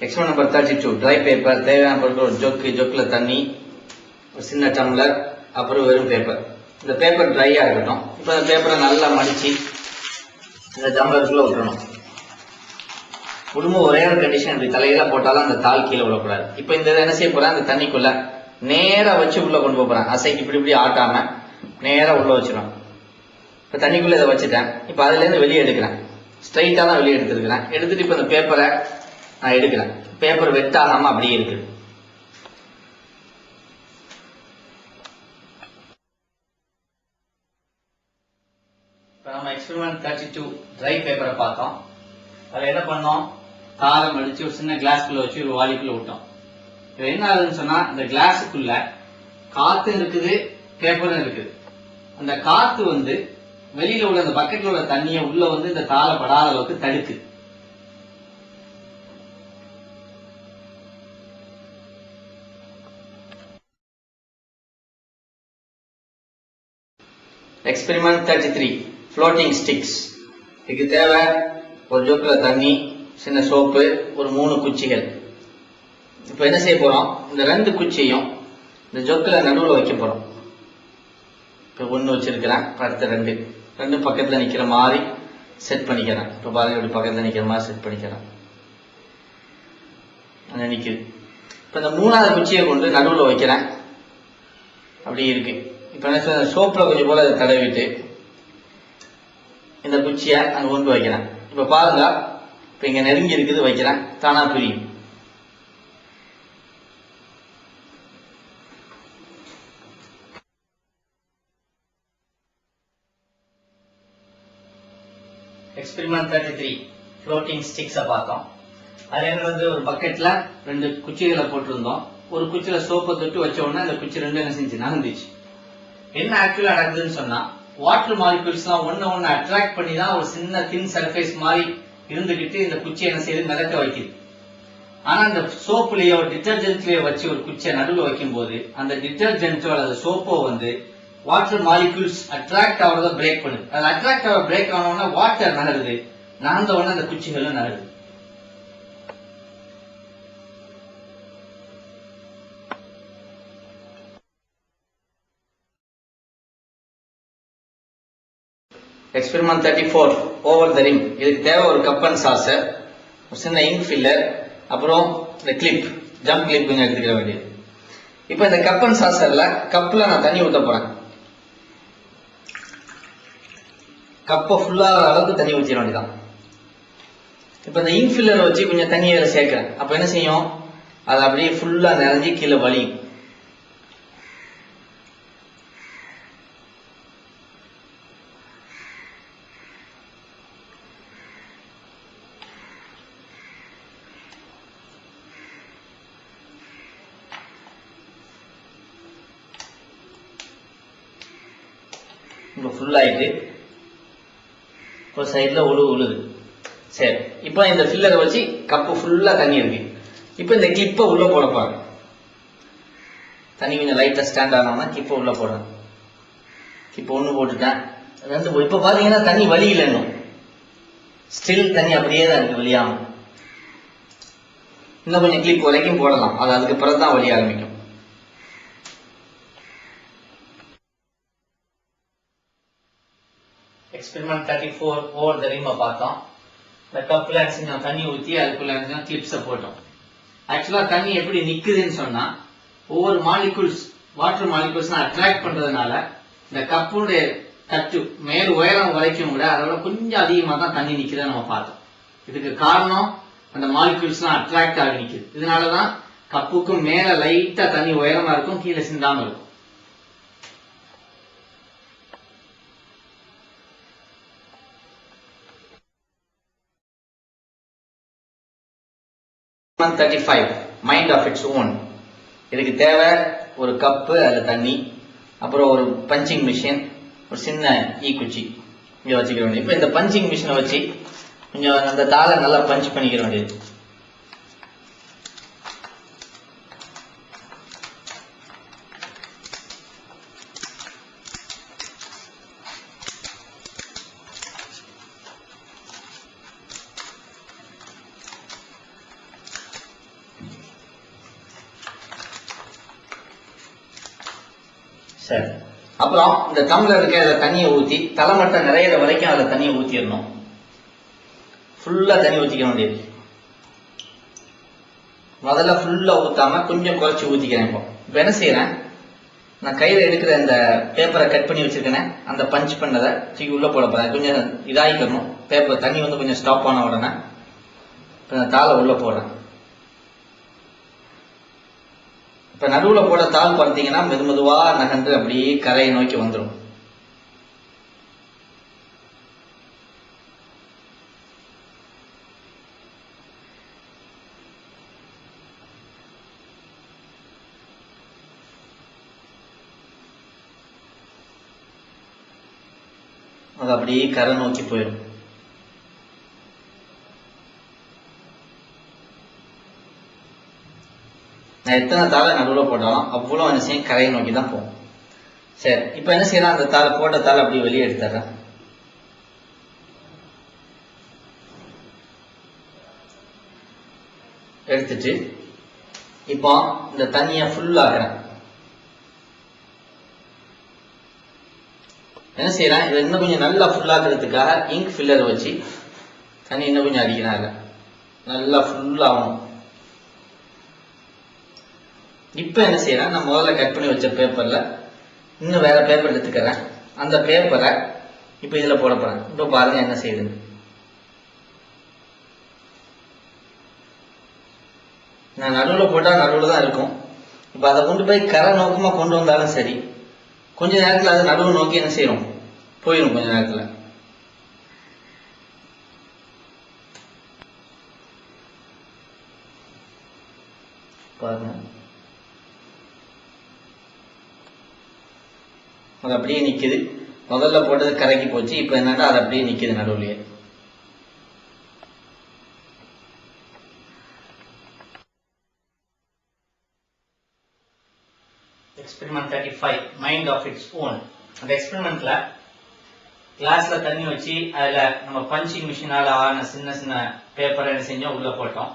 Experiment number 32 dry paper தேவையான பொருட்கள் ஒரு ஜொக்குல தண்ணி ஒரு சின்ன டம்ளர் அப்புறம் வெறும் பேப்பர். இந்த பேப்பர் ட்ரையா இருக்கட்டும். இப்போ இந்த பேப்பரை நல்லா மடிச்சு இந்த டம்ளருக்குள்ள விட்டுறணும். விடும்போது ஒரே ஒரு கண்டிஷன், இப்படி தலையில போட்டாலும் அந்த தாள் கீழே விடக்கூடாது. இப்போ இந்த என்ன செய்ய போறேன், அந்த தண்ணிக்குள்ள நேரா வச்சு உள்ள கொண்டு போறேன். அசைக்கு இப்படி ஆட்டாம நேரா உள்ள வச்சிடும். இப்போ தண்ணிக்குள்ள இதை வச்சுட்டேன். இப்போ அதுல இருந்து வெளியே எடுக்கிறேன். ஸ்ட்ரைட்டா தான் வெளியே எடுத்துருக்கிறேன். எடுத்துட்டு இப்போ இந்த பேப்பரை நான் எடுக்கிறேன். பேப்பர் வெட்டாகாம அப்படியே இருக்குது. இப்போ நம்ம எக்ஸ்பெரிமெண்ட் 32 ட்ரை பேப்பரை பார்த்தோம். அதில் என்ன பண்ணோம், தாரம் அடிச்சு ஒரு சின்ன கிளாஸ்க்குள்ள வச்சு ஒரு வாளிக்குள்ள விட்டோம். இது என்ன ஆகுதுன்னு சொன்னா, இந்த கிளாஸுக்குள்ள காத்து இருக்குது, பேப்பரும் இருக்குது. அந்த காத்து வெளியில உள்ள அந்த பக்கெட்ல உள்ள தண்ணியை உள்ள இந்த தாளை படாத அளவுக்கு தடுக்கு. Experiment 33 floating sticks. இதுக்கு தேவை ஒரு ஜோக்குல தண்ணி, சின்ன சோப்பு, ஒரு 3 குச்சிகள். இப்ப என்ன செய்ய போறோம், இந்த 2 குச்சியையும் இந்த ஜோக்குல நடுவில் வைக்க போறோம். இப்ப 1 வச்சிருக்கிறேன், அடுத்த 2 பக்கத்துல நிக்கிற மாதிரி செட் பண்ணிக்கிறேன். இப்ப பாருங்க, இப்படி பக்கத்துல நிக்கிற மாதிரி செட் பண்ணிக்கிறேன். நிக்குது. இப்ப இந்த 3வது குச்சியை கொண்டு நடுவில் வைக்கிறேன். அப்படி இருக்கு. இப்ப என்ன சொல்ற, சோப்புல கொஞ்சம் போல அதை தடவிட்டு இந்த குச்சியை அங்க கொண்டு வைக்கிறேன். இப்ப பாருங்க, இப்ப இங்க நெருங்கி இருக்குது, வைக்கிறேன், தானா பிரியும். எக்ஸ்பெரிமெண்ட் 33 ஃப்ளோட்டிங் ஸ்டிக்ஸை பார்த்தோம். அதுல ஒரு பக்கெட்ல 2 குச்சிகளை போட்டிருந்தோம். ஒரு குச்சியில சோப்பை தொட்டு வச்ச உடனே அந்த குச்சி 2 என்ன செஞ்சு நகர்ந்துச்சு. என்ன ஆக்சுவலா நடக்குதுன்னு சொன்னா, வாட்டர் மாலிகூல்ஸ் எல்லாம் ஒன்னு அட்ராக்ட் பண்ணி தான் ஒரு சின்ன தின் சர்ஃபேஸ் மாதிரி இருந்துகிட்டு இந்த குச்சியை என்ன செய்யுது, மிதக்க வைக்குது. ஆனா இந்த சோப்புலயோ டிட்டர்ஜென்ட்லயோ வச்சு ஒரு குச்சியை நடுவில் வைக்கும் போது அந்த டிட்டர்ஜென்ட்டோ அல்லது சோப்போ வாட்டர் மாலிகூல்ஸ் அட்ராக்ட் ஆகிறத பிரேக் பண்ணுது. அது அட்ராக்ட் ஆக பிரேக் ஆனோம்னா வாட்டர் நகருது, நகர்ந்த உடனே அந்த குச்சிகளும் நகருது. Experiment 34 over the rim. இதுக்கு தேவை ஒரு கப் அண்ட் சாசர், ஒரு சின்ன இங்க் ஃபில்லர், அப்புறம் இந்த கிளிப், ஜம்ப் கிளிப் கொஞ்சம் எடுத்துக்க வேண்டியது. இப்ப இந்த கப் அண்ட் சாசர்ல கப்ல நான் தண்ணி ஊத்த போறேன். கப்பை ஃபுல்லா அளவுக்கு தண்ணி ஊற்றிட வேண்டியதான். இப்ப இந்த இங்க் ஃபில்லர் வச்சு கொஞ்சம் தண்ணி அதில் சேர்க்கிறேன். அப்ப என்ன செய்யும், அது அப்படியே ஃபுல்லா நிறைஞ்சி கீழே வலியும். இப்போ ஃபுல் ஆயிட்டு ஒரு சைட்ல உழுது. சரி, இப்போ இந்த ஃபில்லரை வச்சு கப்பு ஃபுல்லா தண்ணி இருக்கு. இப்போ இந்த கிளிப்பை உள்ள போட போறேன். தண்ணி கொஞ்சம் லைட்டா ஸ்டாண்ட் ஆனோம்னா கிப்பை உள்ள போடுறேன். கிப்பை 1 போட்டுட்டேன், 2 இப்போ பாத்தீங்கன்னா தண்ணி வலியில இன்னும் ஸ்டில் தண்ணி அப்படியே தான் இருக்கு, வலியாம. இன்னும் கொஞ்சம் கிளிப் வரைக்கும் போடலாம், அது அதுக்கு பிறகு தான் வலிய ஆரம்பிக்கும். எக்ஸ்பெரிமெண்ட் 34 ஓவர் த ரிம் பார்த்தோம். இந்த கப்ல தண்ணி ஊற்றி அதுக்குள்ள கிளிப்ஸை போட்டோம். ஆக்சுவலா தண்ணி எப்படி நிக்குதுன்னு சொன்னா, ஒவ்வொரு மாலிகூல்ஸ் வாட்டர் மாலிகூல்ஸ் அட்ராக்ட் பண்றதுனால இந்த கப்புடைய தட்டு மேல் உயரம் வரைக்கும் கூட அதோட கொஞ்சம் அதிகமா தான் தண்ணி நிக்குதுன்னு நம்ம பார்த்தோம். இதுக்கு காரணம் அந்த மாலிகூல்ஸ் அட்ராக்ட் ஆகி நிக்குது. இதனாலதான் கப்புக்கும் மேல லைட்டா தண்ணி உயரமா இருக்கும், கீழே சிந்தாம இருக்கும். Experiment 35 mind of its own. இதுக்கு தேவை ஒரு கப்பு, அதுல தண்ணி, அப்புறம் ஒரு பஞ்சிங் மிஷின், ஒரு சின்ன குச்சி இங்க வச்சுக்க வேண்டியது. இப்ப இந்த பஞ்சிங் மிஷினை வச்சு கொஞ்சம் அந்த தாளை நல்லா பஞ்ச் பண்ணிக்க வேண்டியது. சரி, அப்புறம் இந்த டம்ளர் இருக்க அதில் தண்ணியை ஊற்றி தலைமட்டம் நிறையிற வரைக்கும் அதில் தண்ணியை ஊற்றிடணும். ஃபுல்லாக தண்ணி ஊற்றிக்க வேண்டியது. முதல்ல ஃபுல்லாக ஊற்றாம கொஞ்சம் குறைச்சி ஊற்றிக்கிறேன். இப்போ என்ன செய்கிறேன், நான் கையில் எடுக்கிற இந்த பேப்பரை கட் பண்ணி வச்சிருக்கேனே, அந்த பஞ்ச் பண்ணதை தூக்கி உள்ளே போட போகிறேன். கொஞ்சம் இதாகிக்கணும். பேப்பர் தண்ணி வந்து கொஞ்சம் ஸ்டாப் ஆன உடனே இப்போ இந்த தாளை உள்ளே போடுறேன். இப்போ நடுவில் போட தாள் பார்த்தீங்கன்னா மெதுவாக நகர்ந்து அப்படியே கரையை நோக்கி வந்துடும். அது அப்படியே கரை நோக்கி போயிடும். நான் எத்தனை தாளை நடுவில் போட்டாலும் அவ்வளோ என்ன செய்யும், கரையை நோக்கி தான் போகும். சரி, இப்போ என்ன செய்யலாம், அந்த தாளை போட்ட தாளை அப்படியே வெளியே எடுத்துறேன். எடுத்துட்டு இப்போ இந்த தண்ணியை ஃபுல்லாகிறேன். என்ன செய்யறேன், இதை இன்னும் கொஞ்சம் நல்லா ஃபுல்லாகிறதுக்காக இங்க் ஃபில்லர் வச்சு தண்ணி இன்னும் கொஞ்சம் அடிக்கிறாங்க. நல்லா ஃபுல்லாகணும். இப்போ என்ன செய்யறேன், நான் முதல்ல கட் பண்ணி வச்ச பேப்பர்ல இன்னும் வேற பேப்பர் எடுத்துக்கிறேன். அந்த பேப்பரை இப்போ இதில் போட போறேன். இப்போ பாருங்க என்ன செய்யுதுன்னு. நான் நடுவில் போட்டால் நடுவில் தான் இருக்கும். இப்போ அதை கொண்டு போய் கரை நோக்கமாக கொண்டு வந்தாலும் சரி, கொஞ்ச நேரத்தில் அது நடுவு நோக்கி என்ன செய்யும், போயிடும். கொஞ்ச நேரத்தில் பாருங்க, அது அப்படியே நிக்குது. முதல்ல போட்டது கரைக்கு போச்சு. இப்போ என்னன்னா அது அப்படியே நிக்குது நடுவுலயே. Experiment 35 mind of its own. அந்த எக்ஸ்பெரிமெண்ட்ல கிளாஸ்ல தண்ணி வச்சு அதுல நம்ம பஞ்சிங் மிஷினால ஆன சின்ன சின்ன பேப்பர் என்ன செஞ்சோம், உள்ள போட்டோம்.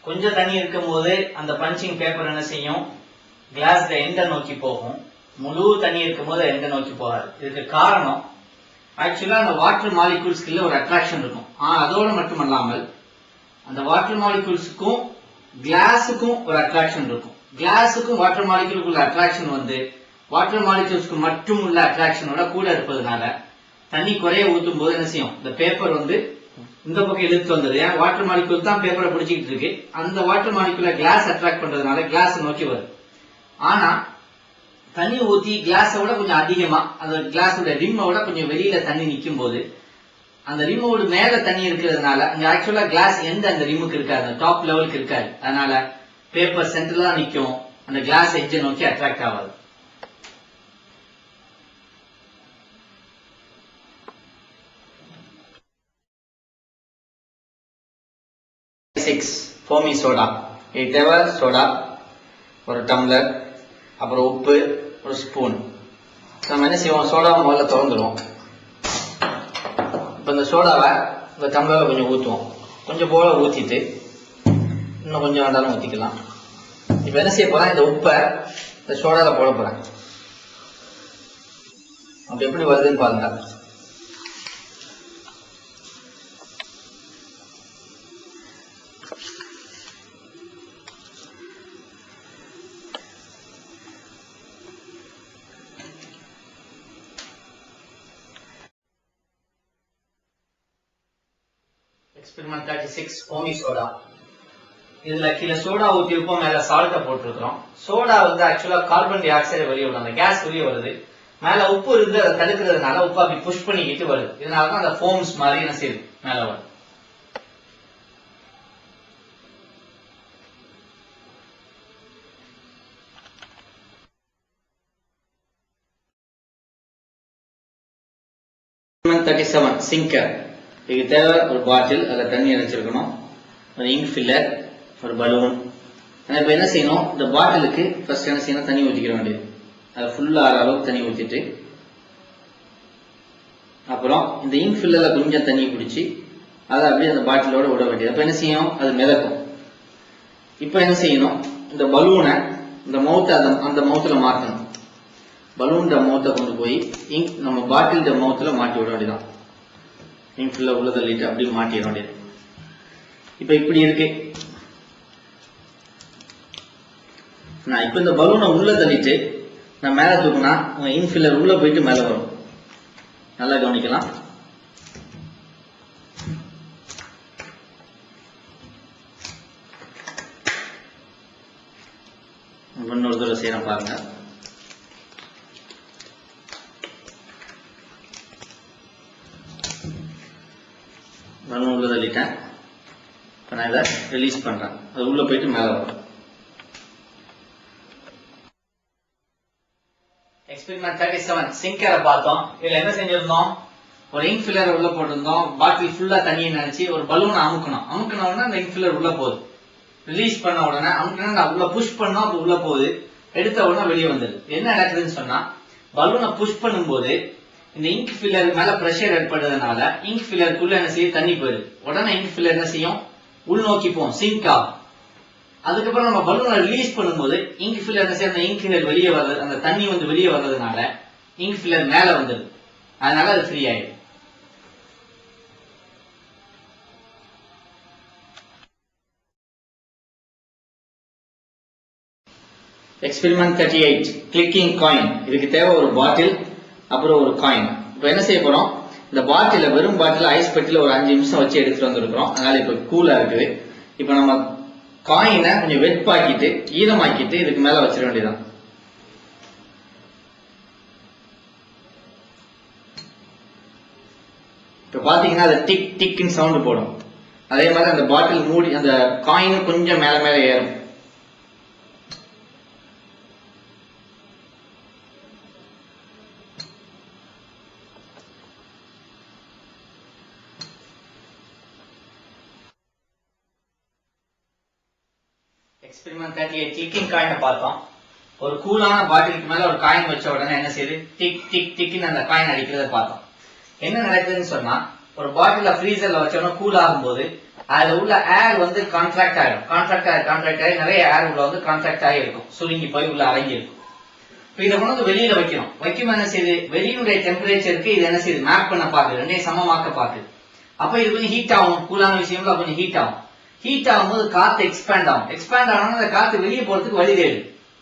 கொஞ்சம் தண்ணி இருக்கும் போது அந்த பஞ்சிங் பேப்பர் என்ன செய்யும், கிளாஸ்ல எண்ட நோக்கி போகும். முழு தண்ணி இருக்கும் போது எண்ட நோக்கி போகாது. இதுக்கு காரணம் ஆக்சுவலா அந்த வாட்டர் மாலிகூல்ஸ்க்குள்ள ஒரு அட்ராக்ஷன் இருக்கும். அதோடு மட்டுமல்லாமல் அந்த வாட்டர் மாலிகூல்ஸுக்கும் கிளாஸுக்கும் ஒரு அட்ராக்ஷன் இருக்கும். கிளாஸுக்கும் வாட்டர் மாலிகூலுக்குள்ள அட்ராக்ஷன் வந்து வாட்டர் மாலிகூல்ஸ்க்கு மட்டும் உள்ள அட்ராக்ஷனோட கூட இருப்பதனால தண்ணி குறைய ஊற்றும் போது என்ன செய்யும், இந்த பேப்பர் வந்து இந்த பக்கம் இழுத்து வந்தது. ஏன், வாட்டர் மாலிகூல் தான் பேப்பரை பிடிச்சிக்கிட்டு இருக்கு. அந்த வாட்டர் மாலிகூல கிளாஸ் அட்ராக்ட் பண்றதுனால கிளாஸ் நோக்கி வருது. ஆனா தண்ணி ஊத்தி கிளாஸை விட கொஞ்சம் அதிகமா, அந்த கிளாஸோட ரிம்மை விட கொஞ்சம் வெளியில தண்ணி நிற்கும் போது அந்த ரிம்மோட மேல தண்ணி இருக்கிறதுனால அங்க ஆக்சுவலா கிளாஸ் எந்த அந்த ரிம்முக்கு இருக்காது, அந்த டாப் லெவலுக்கு இருக்காது. அதனால பேப்பர் சென்டர்ல தான் நிற்கும். அந்த கிளாஸ் எட்ஜை நோக்கி அட்ராக்ட் ஆகாது. Foamy soda. இது தேவை சோடா, ஒரு டம்ளர், அப்புறம் உப்பு, ஒரு ஸ்பூன். நம்ம என்ன செய்வோம், சோடாவை முதல்ல திறந்துடுவோம். இப்போ இந்த சோடாவை இந்த டம்ளரில் கொஞ்சம் ஊற்றுவோம். கொஞ்சம் போல ஊற்றிட்டு இன்னும் கொஞ்சம் வேண்டாலும் ஊற்றிக்கலாம். இப்போ என்ன செய்ய போகிறேன், இந்த உப்பை இந்த சோடாவில் போட போகிறேன். அப்படி எப்படி வருதுன்னு பாருங்க. Experiment 36 foamy soda. இதுல கீழே சோடா ஊற்றிருப்போம், மேல சால்ட்டை போட்டிருக்கிறோம். சோடா வந்து ஆக்சுவலா கார்பன் டை ஆக்சைடு வெளியே விடும், அந்த கேஸ் வெளியே வருது. மேல உப்பு இருந்து அதை தடுக்கிறதுனால உப்பு அப்படி புஷ் பண்ணிக்கிட்டு வருது. இதனாலதான் அந்த ஃபோம்ஸ் மாதிரி என்ன செய்யுது, மேல வரும். Experiment 37 singer. இதுக்கு தேவை ஒரு பாட்டில், அதில் தண்ணி அடைச்சிருக்கணும், ஒரு இங்க் ஃபில்லர், ஒரு பலூன். இப்போ என்ன செய்யணும், இந்த பாட்டிலுக்கு ஃபர்ஸ்ட் என்ன செய்யணும், தண்ணி ஊற்றிக்கிற வேண்டியது. அதை ஃபுல்லாக ஆற அளவுக்கு தண்ணி ஊற்றிட்டு அப்புறம் இந்த இங்க் ஃபில்லரில் கொஞ்சம் தண்ணி பிடிச்சி அதை அப்படியே அந்த பாட்டிலோட விட வேண்டியது. அப்போ என்ன செய்யும், அது மிதக்கும். இப்போ என்ன செய்யணும், இந்த பலூனை இந்த மவுத்தை அந்த மவுத்தில் மாற்றணும். பலூன் மவுத்தை கொண்டு போய் இங்க் நம்ம பாட்டில் மவுத்துல மாட்டி விட வேண்டியதான். இங்க் ஃபுல்லா உள்ள தள்ளிட்டு அப்படி மாட்டிட வேண்டியது. இப்ப இப்படி இருக்கு. நான் இப்ப இந்த பலூனை உள்ள தள்ளிட்டு நான் மேல தூக்குனா இங்க் ஃபில்லர் உள்ள போயிட்டு மேல வரும். நல்லா கவனிக்கலாம். இன்னொரு தடவை செய்யறேன் பாருங்க. பலூன் உள்ள தள்ளிட்டேன். இப்ப நான் இதை ரிலீஸ் பண்றேன். அது உள்ள போயிட்டு மேல வரும். எக்ஸ்பெரிமெண்ட் 37 சிங்கரை பார்த்தோம். இதுல என்ன செஞ்சிருந்தோம்? ஒரு இங்க் ஃபில்லர் உள்ள போட்டிருந்தோம். பாட்டில் ஃபுல்லா தண்ணியை நினைச்சு ஒரு பலூனை அமுக்கணும் உடனே அந்த இங்க் ஃபில்லர் உள்ள போகுது. ரிலீஸ் பண்ண உடனே அமுக்கினா உள்ள புஷ் பண்ணோம், அப்ப உள்ள போகுது. எடுத்த உடனே வெளியே வந்துடுது. என்ன நடக்குதுன்னு சொன்னா, பலூனை புஷ் பண்ணும்போது இந்த இங்க் ஃபில்லர் மேல பிரஷர் ஏற்படுறதுனால இங்க் ஃபில்லருக்குள்ள என்ன செய்யும்? தண்ணி போயிடுது. உடனே இங்க் ஃபில்லர் என்ன செய்யும்? உள்நோக்கி போகும், சிங்க் ஆகும். அதுக்கப்புறம் நம்ம பலூனை ரிலீஸ் பண்ணும்போது இங்க் ஃபில்லர் என்ன செய்யும்? அந்த இங்க் ஃபில்லர் வெளியே வர்றது, அந்த தண்ணி வந்து வெளியே வர்றதுனால இங்க் ஃபில்லர் மேல வந்துடுது. அதனால அது ஃப்ரீ ஆயிடும். Experiment 38 clicking coin. இதுக்கு தேவை ஒரு பாட்டில், அப்புறம் ஒரு காயின். இப்போ என்ன செய்ய போறோம்? இந்த பாட்டில, வெறும் பாட்டில் ஐஸ் பெட்டில ஒரு 5 நிமிஷம் வச்சு எடுத்துட்டு வந்திருக்கிறோம். அதனால இப்ப கூலா இருக்குது. இப்ப நம்ம காயினை கொஞ்சம் வெட்பாக்கிட்டு ஈரமாக்கிட்டு இதுக்கு மேல வச்சிட வேண்டியதான். இப்ப பாத்தீங்கன்னா அது டிக் டிக்னு சவுண்ட் போடும். அதே மாதிரி அந்த பாட்டில் மூடி அந்த காயின் கொஞ்சம் மேல மேல ஏறும். எக்ஸ்பெரிமெண்ட் 38 கிளிக்கிங் காயினை பார்த்தோம். ஒரு கூலான பாட்டிலுக்கு மேல ஒரு காயின் வச்ச உடனே என்ன செய்யுது? டிக் டிக் டிக்னு அந்த காயின் அடிக்கிறத பார்த்தோம். என்ன நடக்குதுன்னு சொன்னா, ஒரு பாட்டில ஃப்ரீசர்ல வச்ச உடனே கூல் ஆகும்போது அதுல உள்ள ஏர் வந்து கான்ட்ராக்ட் ஆயிடும். கான்ட்ராக்ட் ஆகி நிறைய ஏர் உள்ள வந்து கான்ட்ராக்ட் ஆகி இருக்கும், சுருங்கி போய் உள்ள அடங்கி இருக்கும். இப்ப இதை கொண்டு வந்து வெளியில வைக்கணும். வைக்கும் என்ன செய்யுது? வெளியினுடைய டெம்பரேச்சருக்கு இது என்ன செய்யுது? மேப் பண்ண பாக்குது, ரெண்டையும் சமமாக்க பாக்குது. அப்ப இது கொஞ்சம் ஹீட் ஆகும். கூலான விஷயம்ல கொஞ்சம் ஹீட் ஆகும். ஹீட் ஆகும்போது காத்து எக்ஸ்பேண்ட் ஆகணும். அந்த காத்து வெளியே போறதுக்கு வழி தேடு.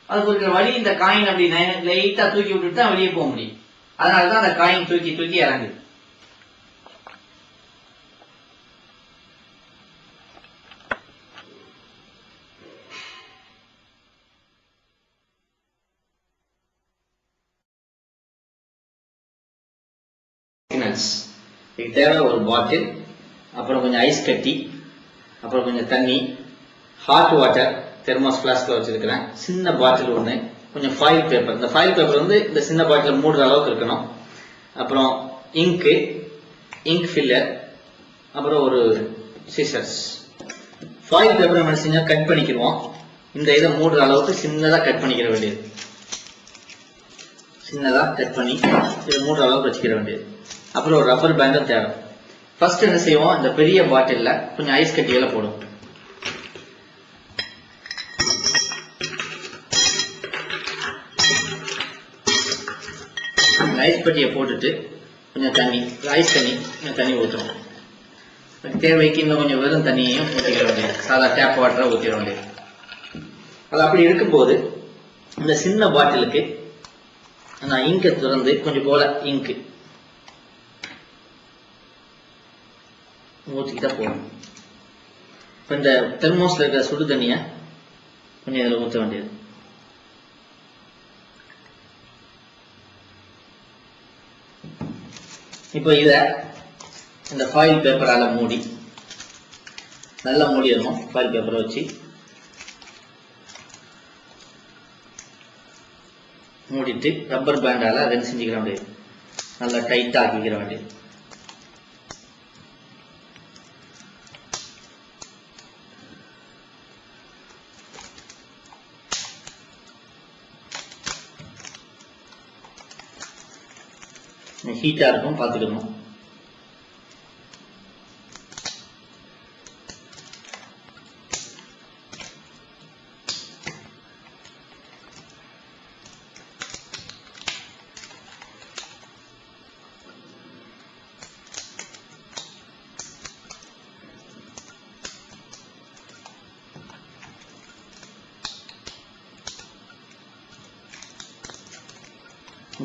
அதுக்கு இருக்கிற வழி இந்த காயின் அப்படி லைட்டா தூக்கி விட்டுட்டு தான் வெளியே போக முடியும். அதனாலதான் அந்த காயின் தூக்கி தூக்கி இறங்குது. இதுக்கு தேவை ஒரு பாட்டில், அப்புறம் கொஞ்சம் ஐஸ் கட்டி, அப்புறம் கொஞ்சம் தண்ணி, ஹாட் வாட்டர் தெர்மாஸ் பிளாஸ்க்ல வச்சிருக்கிறேன், சின்ன பாட்டில் ஒன்று, கொஞ்சம் ஃபாயில் பேப்பர். இந்த ஃபாயில் பேப்பர் வந்து இந்த சின்ன பாட்டில் மூடுற அளவுக்கு இருக்கணும். அப்புறம் இங்கு, இங்க் ஃபில்லர், அப்புறம் ஒரு சிசர்ஸ். ஃபாயில் பேப்பர் நம்ம செஞ்சா கட் பண்ணிக்கிறோம். இந்த இதை மூடுற அளவுக்கு சின்னதா கட் பண்ணிக்கிற வேண்டியது. சின்னதா கட் பண்ணி இதை மூடுற அளவுக்கு வச்சுக்கிற வேண்டியது. அப்புறம் ஒரு ரப்பர் பேண்டும் தேவை. ஃபர்ஸ்ட் என்ன செய்வோம்? இந்த பெரிய பாட்டில்ல கொஞ்சம் ஐஸ் கட்டிகளை போடும். ஐஸ் கட்டியை போட்டுட்டு கொஞ்சம் தண்ணி, ஐஸ் தண்ணி, கொஞ்சம் தண்ணி ஊற்றுறோம். தேவைக்கு இன்னும் கொஞ்சம் வெறும் தண்ணியையும் ஊற்றிக்கிற வேண்டியது. சாதா டேப் வாட்டரை ஊற்றிட வேண்டியது. அது அப்படி இருக்கும்போது இந்த சின்ன பாட்டிலுக்கு நான் இங்கை திறந்து கொஞ்சம் போல இங்கு ஊற்றிக்கிட்டா போதும். இப்போ இந்த தெர்மோஸ்ல இருக்கிற சுடு தண்ணியை கொஞ்சம் இதில் ஊற்ற வேண்டியது. இப்போ இதை இந்த ஃபாயில் பேப்பரால மூடி நல்லா மூடிடணும். ஃபாயில் பேப்பரை வச்சு மூடிட்டு ரப்பர் பேண்டால அதை செஞ்சுக்கிற வேண்டியது. நல்லா டைட்டா ஆக்கிக்கிற வேண்டியது. ஹீட்டா இருக்கும், பார்த்துக்கணும்.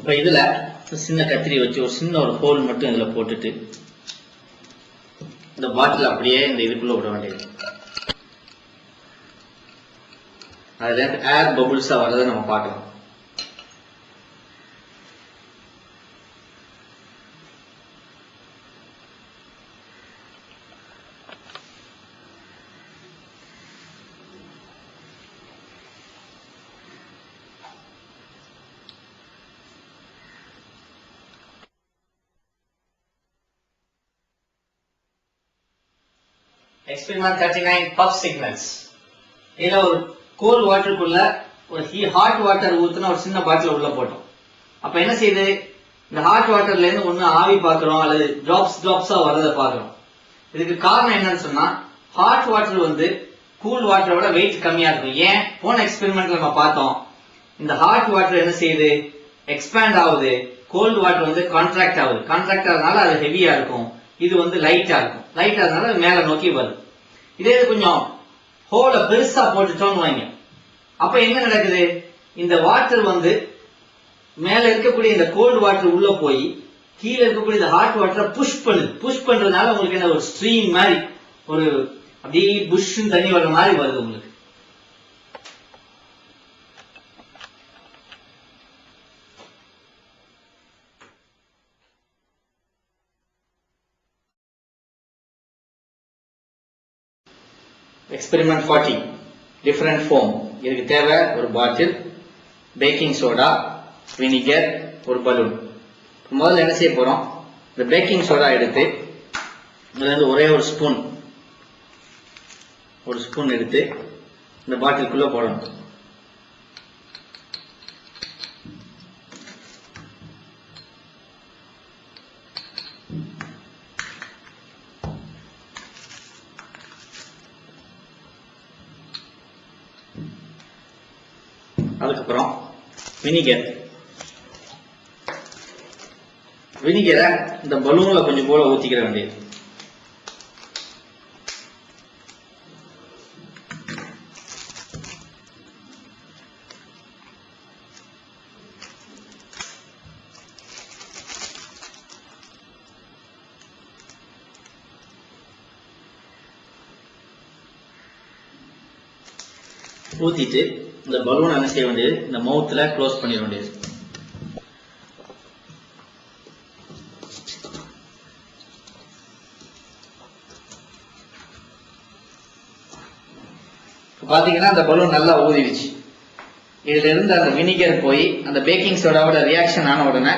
இப்ப இதுல சின்ன கத்திரி வச்சு ஒரு சின்ன ஒரு ஹோல் மட்டும் இதுல போட்டுட்டு இந்த பாட்டில் அப்படியே இந்த இதுக்குள்ள விட வேண்டியது. அதுல ஏர் பபுள்ஸா வர்றதை நம்ம பார்க்கலாம். Experiment 39 puff signals. இதுல ஒரு கோல்ட் வாட்டருக்குள்ள ஒரு ஹாட் வாட்டர் ஊத்துனா ஒரு சின்ன பாட்டில் உள்ள போட்டோம். அப்ப என்ன செய்யுது, இந்த ஹாட் வாட்டர்ல இருந்து ஒண்ணு ஆவி பாக்குறோம் அல்லது டிராப்ஸா வர்றதை பாக்குறோம். இதுக்கு காரணம் என்னன்னு சொன்னா ஹாட் வாட்டர் வந்து கூல் வாட்டரோட வெயிட் கம்மியா இருக்கும். ஏன், போன எக்ஸ்பெரிமெண்ட்ல நம்ம பார்த்தோம், இந்த ஹாட் வாட்டர் என்ன செய்யுது, எக்ஸ்பேண்ட் ஆகுது, கோல்ட் வாட்டர் வந்து கான்ட்ராக்ட் ஆகுது. கான்ட்ராக்ட் ஆகுறதுனால அது ஹெவியா இருக்கும், இது வந்து லைட்டா இருக்கும். லைட்டா இருந்தாலும் அது மேல நோக்கி வரும். இதே கொஞ்சம் ஹோல பெருசா போட்டுட்டோம்னு வைங்க, அப்ப என்ன நடக்குது, இந்த வாட்டர் வந்து மேல இருக்கக்கூடிய இந்த கோல்டு வாட்டர் உள்ள போய் கீழே இருக்கக்கூடிய இந்த ஹாட் வாட்டரை புஷ் பண்ணுது. புஷ் பண்றதுனால உங்களுக்கு என்ன ஒரு ஸ்ட்ரீம் மாதிரி ஒரு அப்படியே புஷ் தண்ணி வர்ற மாதிரி வருது உங்களுக்கு. Experiment 40 different foam. இதுக்கு தேவை ஒரு பாட்டில், பேக்கிங் சோடா, வினிகர், ஒரு பலூன். முதல்ல என்ன செய்ய போறோம், இந்த பேக்கிங் சோடா எடுத்து இதுல இருந்து ஒரே ஒரு ஸ்பூன் எடுத்து இந்த பாட்டிலுக்குள்ள போடணும். அதுக்கப்புறம் வினிகரை இந்த பலூன்ல கொஞ்சம் போல ஊத்திக்கிற வேண்டியது. ஊத்திட்டு இந்த பலூன் என்ன செய்ய வேண்டியது, இந்த மவுத்ல க்ளோஸ் பண்ணிட வேண்டியது. பாத்தீங்கன்னா அந்த பலூன் நல்லா ஊதிடுச்சு. இதுல இருந்து அந்த வினிகர் போய் அந்த பேக்கிங் சோடாவோட ரியாக்ஷன் ஆன உடனே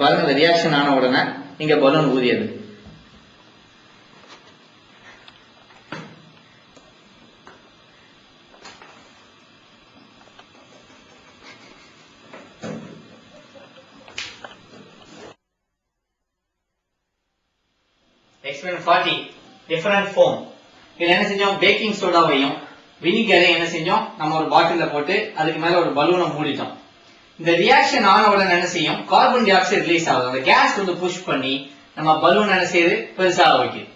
பாருங்க, அந்த ரியாக்ஷன் ஆன உடனே இங்க பலூன் ஊதியது. Experiment 40 different foam. இதுல என்ன செஞ்சோம், பேக்கிங் சோடாவையும் வினிகரையும் என்ன செஞ்சோம், நம்ம ஒரு பாட்டில போட்டு அதுக்கு மேல ஒரு பலூனை மூடிட்டோம். இந்த ரியாக்ஷன் ஆன உடனே என்ன செய்யும், கார்பன் டை ஆக்சைடு ரிலீஸ் ஆகுது. அந்த கேஸ் வந்து புஷ் பண்ணி நம்ம பலூன் என்ன செய்யுது, பெருசாக வைக்குது.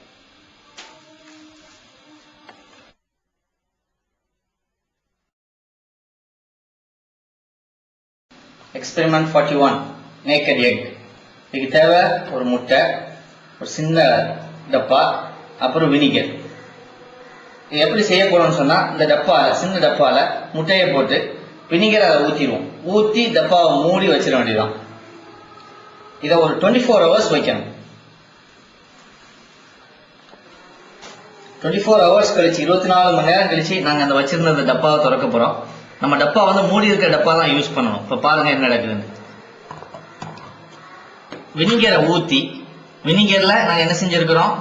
Experiment 41 naked egg. இதுக்கு தேவை ஒரு முட்டை, ஒரு சின்ன டப்பா, அப்புறம் வினிகர். இது எப்படி செய்ய போறோம்னு சொன்னா, இந்த சின்ன டப்பால முட்டையை போட்டு வினிகர் அதை ஊத்திடுவோம். ஊத்தி டப்பாவை மூடி வச்சிட வேண்டியதுதான். இதை ஒரு 24 hours வைக்கணும். 24 hours கழிச்சு 24 மணி நேரம் கழிச்சு நாங்க அந்த வச்சிருந்த அந்த டப்பாவை திறக்க போறோம். நம்ம டப்பா வந்து மூடி இருக்கிற டப்பா தான் யூஸ் பண்ணணும். இப்ப பாருங்க என்ன நடக்குதுன்னு. வினிகரை ஊத்தி, வினிகர்ல நாங்க என்ன செஞ்சிருக்கிறோம்,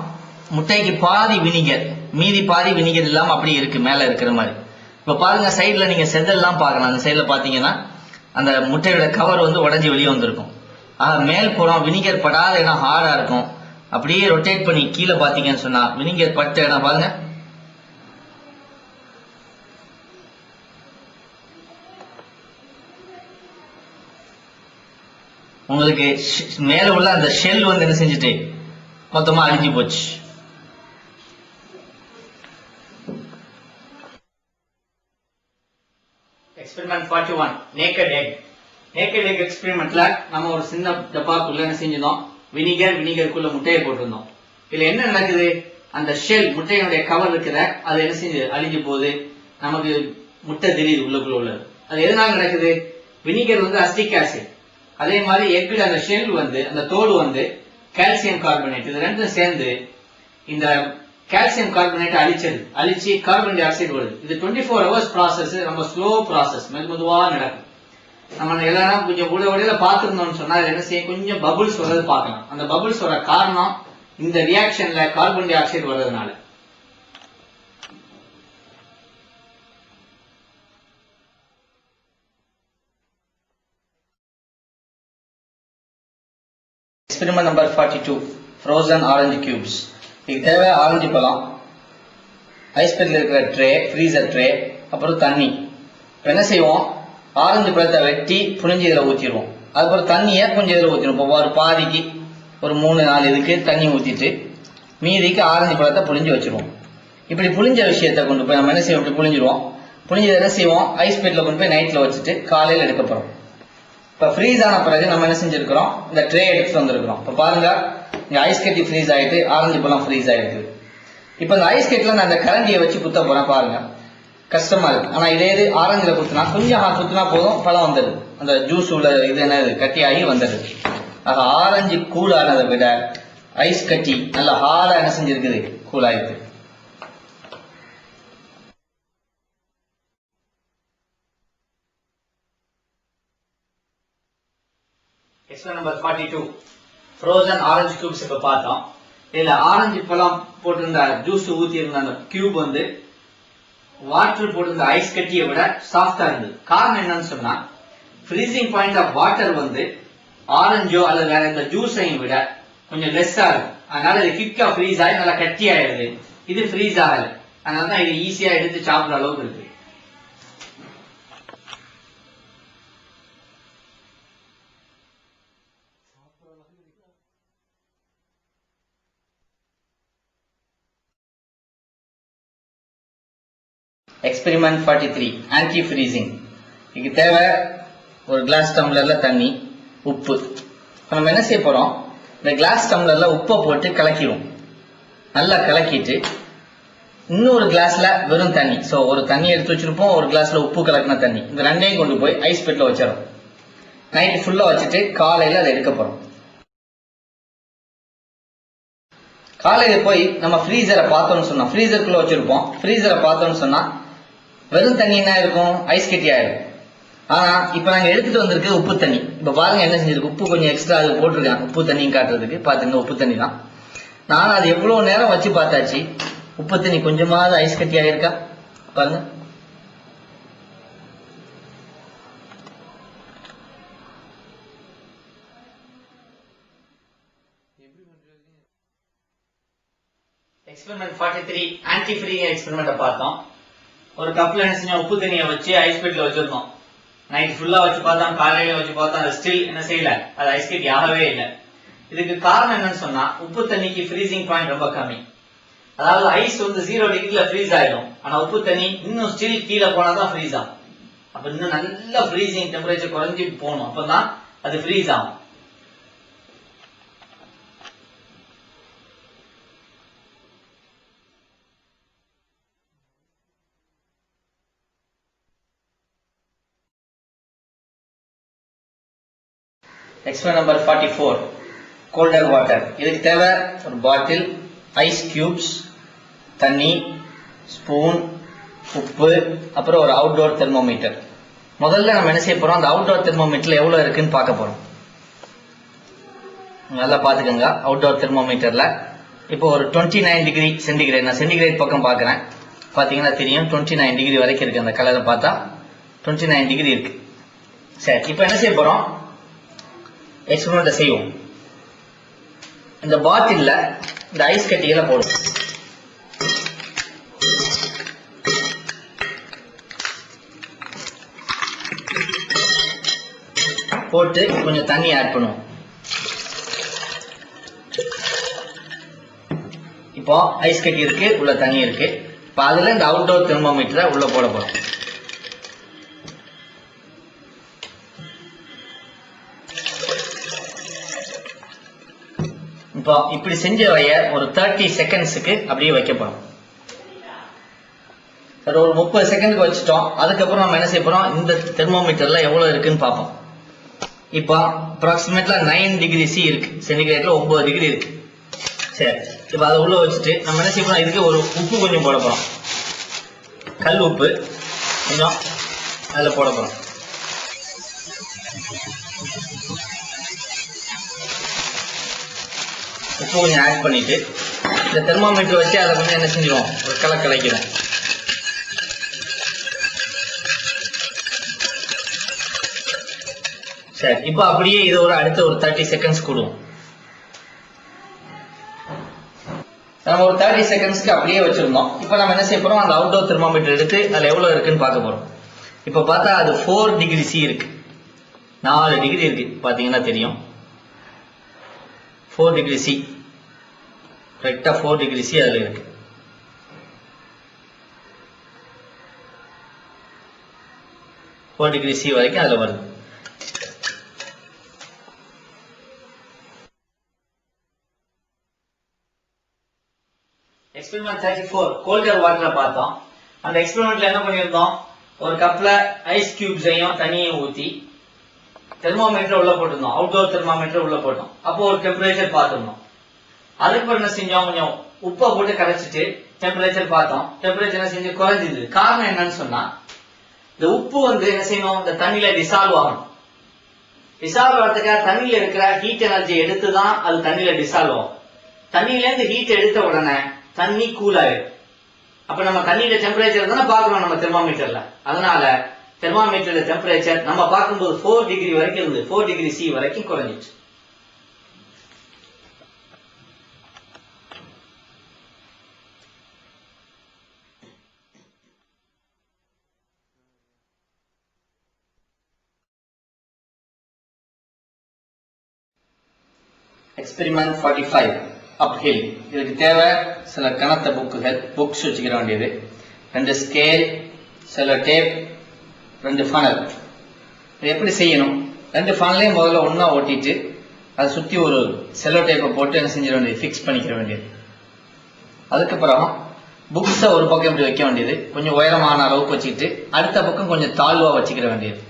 முட்டைக்கு பாதி வினிகர், மீதி பாதி வினிகர் இல்லாம அப்படி இருக்கு மேல இருக்கிற மாதிரி. இப்ப பாருங்க, சைட்ல நீங்க செதல்லாம் பார்க்கலாம். அந்த சைட்ல பாத்தீங்கன்னா அந்த முட்டையோட கவர் வந்து உடஞ்சி வெளியே வந்திருக்கும். மேல் புறம் வினிகர் படாத இடம் ஹார்டா இருக்கும். அப்படியே ரொட்டேட் பண்ணி கீழே பாத்தீங்கன்னு சொன்னா வினிகர் பட்ட இடம் பாருங்க. உங்களுக்கு மேல உள்ள அந்த ஷெல் வந்து என்ன செஞ்சுட்டு மொத்தமா அழிஞ்சு போச்சு. Experiment 41 naked egg. Naked egg எக்ஸ்பெரிமெண்ட்ல நம்ம ஒரு சின்ன டப்பாக்குள்ள என்ன செஞ்சிருந்தோம், வினிகருக்குள்ள முட்டையை போட்டிருந்தோம். இதுல என்ன நடக்குது, அந்த ஷெல் முட்டையினுடைய கவர் இருக்கிற அது என்ன செஞ்சு அழிஞ்சு போகுது, நமக்கு முட்டை தெரியுது உள்ளுக்குள்ள உள்ளது. அது எதனால நடக்குது, வினிகர் வந்து அசிட்டிக் ஆசிட், அதே மாதிரி எக்ல அந்த ஷெல் வந்து அந்த தோடு வந்து கால்சியம் கார்பனேட், இது ரெண்டும் சேர்ந்து இந்த கால்சியம் கார்பனேட் அழிச்சு கார்பன் டை ஆக்சைடு வருது. இது 24 hours ப்ராசஸ், ரொம்ப ஸ்லோ ப்ராசஸ், மெதுவா நடக்கும். நம்ம எல்லாம் கொஞ்சம் உடல பார்த்திருந்தோம்னு சொன்னா என்ன செய்யும், கொஞ்சம் பபுள்ஸ் வர்றது பார்க்கலாம். அந்த பபுள்ஸ் வர காரணம் இந்த ரியாக்ஷன்ல கார்பன் டை ஆக்சைடு வர்றதுனால. Experiment number 42, frozen orange cubes. இதுக்கு தேவை ஆரஞ்சு பழம், ஐஸ் பெட்டில் இருக்கிற ட்ரே, ஃப்ரீசர் ட்ரே, அப்புறம் தண்ணி. இப்போ என்ன செய்வோம், ஆரஞ்சு பழத்தை வெட்டி புளிஞ்சு இதில் ஊற்றிடுவோம். அதுக்கப்புறம் தண்ணியை கொஞ்சம் இதில் ஊற்றிடுவோம். இப்போ ஒரு பாதிக்கு ஒரு 3-4 இதுக்கு தண்ணி ஊற்றிட்டு மீதிக்கு ஆரஞ்சு பழத்தை புளிஞ்சு வச்சிருவோம். இப்படி புளிஞ்ச விஷயத்தை கொண்டு போய் நம்ம என்ன செய்வோம், இப்படி புளிஞ்சிடுவோம். புளிஞ்சு என்ன செய்வோம், ஐஸ் பெட்டில் கொண்டு போய் நைட்டில் வச்சுட்டு காலையில் எடுக்க போகிறோம். இப்போ ஃப்ரீஸ் ஆன பிறகு நம்ம என்ன செஞ்சிருக்கிறோம், இந்த ட்ரே எடுத்துட்டு வந்திருக்கிறோம். இப்போ பாருங்க, இங்கே ஐஸ் கட்டி ஃப்ரீஸ் ஆகிட்டு ஆரஞ்சு பழம் ஃப்ரீஸ் ஆகிருக்கு. இப்போ இந்த ஐஸ் கட்டில் நான் அந்த கரண்டியை வச்சு குத்த போகிறேன். பாருங்க, கஷ்டமா இருக்கு. ஆனா இதே இது ஆரஞ்சுல குத்துனா கொஞ்சம் குத்துனா போதும், பழம் வந்துடுது. அந்த ஜூஸ் உள்ள இது என்னது கட்டியாகி வந்துடுது. ஆக ஆரஞ்சு கூலானதை விட ஐஸ் கட்டி நல்ல ஹார்டா என்ன செஞ்சிருக்குது, கூலாயிருக்கு. Experiment number 42, frozen orange cubes. இப்ப பார்த்தோம், இதுல ஆரஞ்சு பழம் போட்டிருந்த ஜூஸ் ஊத்தி இருந்த அந்த கியூப் வந்து வாட்டர் போட்டிருந்த ஐஸ் கட்டியை விட சாஃப்டா இருந்தது. காரணம் என்னன்னு சொன்னா, ஃப்ரீசிங் பாயிண்ட் ஆஃப் வாட்டர் வந்து ஆரஞ்சோ அல்லது வேற இந்த ஜூஸையும் விட கொஞ்சம் லெஸ்ஸா இருக்கும். அதனால இது குயிக்கா ஃப்ரீஸ் ஆகி நல்லா கட்டி ஆயிடுது. இது ஃப்ரீஸ் ஆகல, அதனாலதான் இது ஈஸியா எடுத்து சாப்பிடுற அளவுக்கு இருக்கு. Experiment 43, anti freezing. இதுக்கு தேவை ஒரு கிளாஸ் டம்ளர்ல தண்ணி, உப்பு. நம்ம என்ன செய்ய போறோம், இந்த கிளாஸ் டம்ளர்ல உப்பை போட்டு கலக்கிடுவோம். நல்லா கலக்கிட்டு இன்னொரு கிளாஸ்ல வெறும் தண்ணி, ஸோ ஒரு தண்ணி எடுத்து வச்சிருப்போம், ஒரு கிளாஸ்ல உப்பு கலக்கின தண்ணி, இந்த ரெண்டையும் கொண்டு போய் ஐஸ் பெட்டில் வச்சிடறோம். நைட்டு ஃபுல்லா வச்சுட்டு காலையில அதை எடுக்க போறோம். காலையில போய் நம்ம ஃப்ரீசரை பார்த்தோம்னு சொன்னா, ஃப்ரீசருக்குள்ள வச்சிருப்போம், ஃப்ரீசரை பார்த்தோம்னு சொன்னா வெறும் தண்ணி என்ன இருக்கும், ஐஸ் கட்டி ஆயிடும். ஆனா இப்ப நாங்க எடுத்துட்டு வந்திருக்கு உப்பு தண்ணி. இப்ப பாருங்க என்ன செஞ்சிருக்கு, உப்பு கொஞ்சம் எக்ஸ்ட்ரா அது போட்டிருக்கேன் உப்பு தண்ணியும் காட்டுறதுக்கு. பாத்துங்க, உப்பு தண்ணி தான். நான் அது எவ்வளவு நேரம் வச்சு பார்த்தாச்சு, உப்பு தண்ணி கொஞ்சமாவது ஐஸ் கட்டி ஆயிருக்கா பாருங்க. எக்ஸ்பெரிமெண்ட் 43, ஆன்டி ஃப்ரீசிங் எக்ஸ்பெரிமெண்ட்டை பார்த்தோம். ஒரு கப்ல என்ன செஞ்சோம், உப்பு தண்ணியை வச்சு ஐஸ் பெட்டில் வச்சிருந்தோம். நைட் ஃபுல்லா வச்சு பார்த்தோம், காலையில வச்சு பார்த்தோம், அது ஸ்டில் என்ன செய்யல, அது ஐஸ் கட்டி ஆகவே இல்லை. இதுக்கு காரணம் என்னன்னு சொன்னா, உப்பு தண்ணிக்கு ஃப்ரீசிங் பாயிண்ட் ரொம்ப கம்மி. அதாவது ஐஸ் வந்து 0 டிகிரில ஃப்ரீஸ் ஆயிடும், ஆனா உப்பு தண்ணி இன்னும் ஸ்டில் கீழே போனாதான் ஃப்ரீஸ் ஆகும். அப்ப இன்னும் நல்ல ஃப்ரீசிங் டெம்பரேச்சர் குறைஞ்சி போகணும், அப்பதான் அது ஃப்ரீஸ் ஆகும். Experiment number 44, Coulter water. இதுக்கு தேவை ஒரு பாட்டில், ஐஸ் கியூப்ஸ், தண்ணி, ஸ்பூன், உப்பு, அப்புறம் ஒரு அவுட்டோர் தெர்மோமீட்டர். முதல்ல நம்ம என்ன செய்ய போறோம், அந்த அவுட்டோர் தெர்மோமீட்டர்ல எவ்வளவு இருக்குன்னு பார்க்க போறோம். நல்லா பாத்துக்கோங்க. அவுட்டோர் தெர்மோமீட்டர்ல இப்போ ஒரு 29 டிகிரி சென்டிகிரேட், நான் சென்டிகிரேட் பக்கம் பாக்குறேன், பாத்தீங்கன்னா தெரியும் 29 டிகிரி வரைக்கும் இருக்கு. அந்த கலரை பார்த்தா 29 டிகிரி இருக்கு. சரி, இப்போ என்ன செய்ய போறோம், எக்ஸ்பெரிமெண்ட் செய்வோம். இந்த பாட்டில்ல இந்த ஐஸ் கட்டிகளை போடும். போட்டு கொஞ்சம் தண்ணி ஆட் பண்ணுவோம். இப்போ ஐஸ் கட்டி இருக்கு, உள்ள தண்ணி இருக்கு. இப்போ அதுல இந்த அவுட்டோர் தெர்மோமீட்டரை உள்ள போட போறோம். இப்போ இப்படி செஞ்ச வய ஒரு 30 செகண்ட்ஸுக்கு அப்படியே வைக்க போறோம். சரி, ஒரு 30 செகண்டுக்கு வச்சுட்டோம். அதுக்கப்புறம் நம்ம என்ன செய்ய போறோம், இந்த தெர்மோமீட்டர்ல எவ்வளவு இருக்குன்னு பார்ப்போம். இப்போ அப்ராக்சிமேட்லா 9 டிகிரி சி இருக்கு, சென்டிகிரேட்ல 9 டிகிரி இருக்கு. சரி, இப்போ அதை உள்ள வச்சுட்டு நம்ம என்ன செய்ய போறோம், இதுக்கு ஒரு உப்பு கொஞ்சம் போட போறோம். கல் உப்பு கொஞ்சம் அதில் போட போறோம். உப்பு கொஞ்சம் ஆட் பண்ணிட்டு இந்த தெர்மோமீட்டர் வச்சு அதை கொஞ்சம் என்ன செஞ்சிடும், ஒரு கலக்கிறோம். சரி, இப்போ அப்படியே இது ஒரு அடுத்த ஒரு 30 செகண்ட்ஸ் கூடுவோம். நம்ம ஒரு 30 செகண்ட்ஸ்க்கு அப்படியே வச்சிருந்தோம். இப்போ நம்ம என்ன செய்ய போறோம், அந்த அவுட்டோர் தெர்மோமீட்டர் எடுத்து அதுல எவ்வளவு இருக்குன்னு பார்க்க போறோம். இப்போ பார்த்தா அது 4 டிகிரி சி இருக்கு, 4 டிகிரி இருக்கு, பாத்தீங்கன்னா தெரியும். 4 டிகிரி சி, கரெக்டா 4 டிகிரி சி அதுல இருக்கு. டிகிரி சி வரைக்கும் அதுல வருது. எக்ஸ்பெரிமெண்ட் 34 கோல்டர் வாட்டரை பார்த்தோம். அந்த எக்ஸ்பெரிமெண்ட்ல என்ன பண்ணியிருந்தோம், ஒரு கப்ல ஐஸ் கியூப்ஸையும் தண்ணியும் ஊத்தி தெர்மோமீட்டர் உள்ள போட்டிருந்தோம், அவுட்டோர் தெர்மோமீட்டர் உள்ள போட்டோம். அப்போ ஒரு டெம்பரேச்சர் பார்த்திருந்தோம். அதுக்கு என்ன செஞ்சோம், கொஞ்சம் உப்பை போட்டு கரைச்சிட்டு டெம்பரேச்சர் பார்த்தோம். டெம்பரேச்சர் என்ன செஞ்சு குறைஞ்சிது. காரணம் என்னன்னு சொன்னா, இந்த உப்பு என்ன செய்யணும், இந்த தண்ணியில டிசால்வ் ஆகணும். டிசால்வ் ஆகிறதுக்காக தண்ணியில இருக்கிற ஹீட் எனர்ஜி எடுத்துதான் அது தண்ணியில டிசால்வ் ஆகும். தண்ணியில இருந்து ஹீட் எடுத்த உடனே தண்ணி கூல் ஆயிடும். அப்ப நம்ம தண்ணியில டெம்பரேச்சர் தானே பாக்குறோம் நம்ம தெர்மோமீட்டர்ல. அதனால தெர்மோமீட்டர்ல டெம்பரேச்சர் நம்ம பார்க்கும்போது 4 டிகிரி வரைக்கும் இருந்து 4 டிகிரி சி வரைக்கும் குறைஞ்சிச்சு. எக்ஸ்பெரிமெண்ட் 45 அப்ஹில். இதுக்கு தேவை சில கனத்த புக்ஸ் வச்சுக்கிற வேண்டியது, 2 ஸ்கேல், சில டேப், 2 ஃபனல். இது எப்படி செய்யணும், 2 ஃபனலையும் முதல்ல ஒன்னா ஓட்டிட்டு அதை சுத்தி ஒரு செல்லோ டேப்பை போட்டு என்ன செஞ்சிட வேண்டியது, ஃபிக்ஸ் பண்ணிக்கிற வேண்டியது. அதுக்கப்புறம் புக்ஸை ஒரு பக்கம் இப்படி வைக்க வேண்டியது, கொஞ்சம் உயரமான அளவுக்கு வச்சுக்கிட்டு அடுத்த பக்கம் கொஞ்சம் தாழ்வா வச்சுக்கிற வேண்டியது.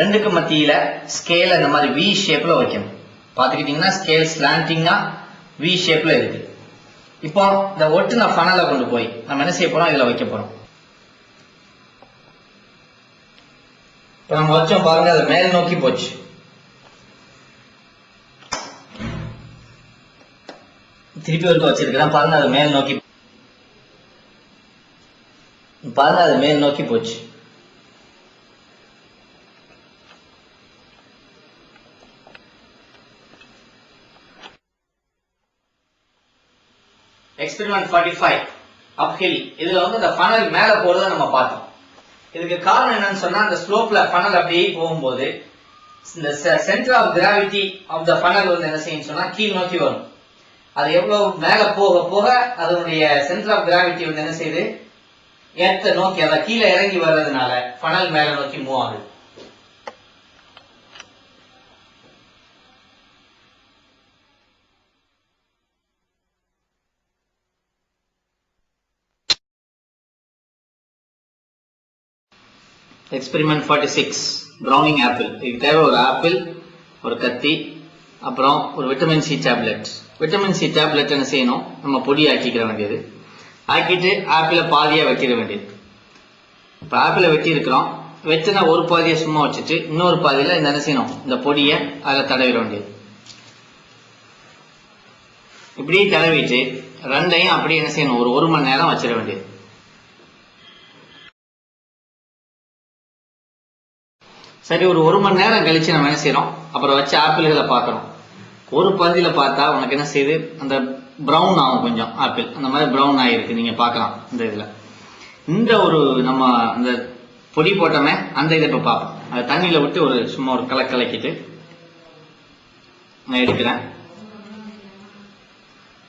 2க்கு மத்தியில ஸ்கேல இந்த மாதிரி வி ஷேப்ல வைக்கணும். பாத்துக்கிட்டீங்கன்னா ஸ்கேல் ஸ்லாண்டிங்கா வி ஷேப்ல இருக்கு. இப்போ இந்த ஒட்டுன ஃபனலை கொண்டு போய் நம்ம என்ன செய்ய போறோம், இதுல வைக்க போறோம். இப்ப நம்ம வச்சோம் பாருங்க, அது மேல் நோக்கி போச்சு. திருப்பி வந்து வச்சிருக்கிறேன் பாருங்க, அது மேல் நோக்கி, பாருங்க அது மேல் நோக்கி போச்சு. எக்ஸ்பெரிமெண்ட் 45 அப்ஹில். இதுல இந்த ஃபனல் மேல போறத நம்ம பார்த்தோம். இதுக்கு காரணம் என்னன்னு சொன்னா, அந்த ஸ்லோப்ல ஃபனல் அப்படியே போகும்போது இந்த centre of gravity of the funnel என்ன செய்யும் சொன்னா கீழ் நோக்கி வரும். அது எவ்வளவு மேல போக போக அதனுடைய சென்டர் ஆஃப் கிராவிட்டி என்ன செய்யுது, ஏத்த நோக்கி, அதை கீழே இறங்கி வர்றதுனால ஃபனல் மேல நோக்கி மூவ் ஆகுது. Experiment 46 browning apple. இதுக்கு தேவை ஒரு ஆப்பிள், ஒரு கத்தி, அப்புறம் ஒரு vitamin C tablet. Vitamin C tablet என்ன செய்யணும், நம்ம பொடி ஆக்கிக்கிற வேண்டியது. ஆக்கிட்டு ஆப்பிளை பாதியா வெட்டிட வேண்டியது. இப்ப ஆப்பிளை வெட்டி இருக்கிறோம், வெட்டினா ஒரு பாதியை சும்மா வச்சுட்டு இன்னொரு பாதியில இந்த என்ன செய்யணும், இந்த பொடியை அதில் தடவிட வேண்டியது. இப்படி தடவிட்டு ரெண்டையும் அப்படி என்ன செய்யணும், ஒரு மணி நேரம் வச்சிட வேண்டியது. சரி, ஒரு மணி நேரம் கழிச்சு நம்ம என்ன செய்யறோம், அப்புறம் வச்ச ஆப்பிள்களை பார்க்கறோம். ஒரு பந்தியில பார்த்தா உனக்கு என்ன செய்யுது, அந்த பிரவுன் ஆகும், கொஞ்சம் ஆப்பிள் அந்த மாதிரி பிரவுன் ஆகிருக்கு, நீங்க பார்க்கலாம். இந்த இதுல இந்த நம்ம அந்த பொடி போட்டோமே அந்த இதை இப்ப பார்ப்போம். அதை தண்ணியில விட்டு சும்மா ஒரு கலக்கிட்டு நான் எடுக்கிறேன்.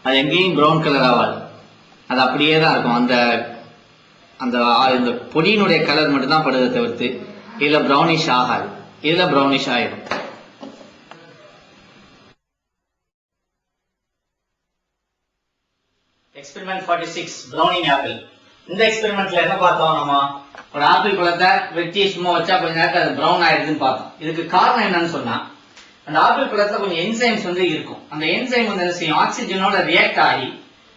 அது எங்கேயும் பிரவுன் கலர் ஆகாது, அது அப்படியே தான் இருக்கும். அந்த பொடியினுடைய கலர் மட்டும் தான் படுதை தவிர்த்து இதுல பிரௌனிஷ் ஆகாது. இதுல பிரௌனிஷ் ஆயிடும். Experiment 46 browning apple. இந்த எக்ஸ்பெரிமெண்ட்ல என்ன பார்த்தோம்? நம்ம ஒரு ஆப்பிள் பழத்தை வெட்டி சும்மா வச்சா கொஞ்ச நேரத்துல அது ப்ரௌன் ஆயிடுதுன்னு பார்த்தோம். இதுக்கு காரணம் என்னன்னு சொன்னா, அந்த ஆப்பிள் பழத்துல கொஞ்சம் என்சைம்ஸ் வந்து இருக்கும். அந்த என்சைம் வந்து என்ன செய்யும்? ஆக்சிஜனோட ரியாக்ட் ஆகி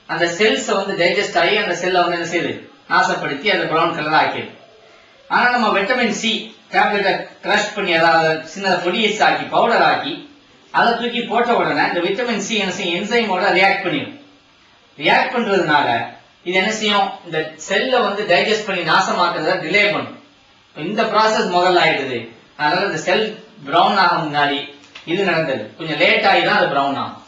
அந்த செல்ஸ் வந்து டைஜஸ்ட் ஆகி அந்த செல்லை வந்து என்ன செய்யுது? நாசப்படுத்தி அதை ப்ரௌன் கலர் ஆக்கிடுது. ஆனா நம்ம விட்டமின் சி டேப்லெட்டை கிரஷ் பண்ணி அதாவது சின்ன பொடியஸ் ஆக்கி பவுடர் ஆக்கி அதை தூக்கி போட்ட உடனே இந்த விட்டமின் சி என்ன செய்யும்? என்சைமோட ரியாக்ட் பண்ணிடும். ரியாக்ட் பண்றதுனால இது என்ன செய்யும்? இந்த செல்லை வந்து டைஜஸ்ட் பண்ணி நாசமாக்குறத டிலே பண்ணும். இந்த ப்ராசஸ் முதல்ல ஆயிடுது. அதனால இந்த செல் பிரவுன் ஆக முன்னாடி இது நடந்தது. கொஞ்சம் லேட் ஆகி தான் அது பிரவுன் ஆகும்.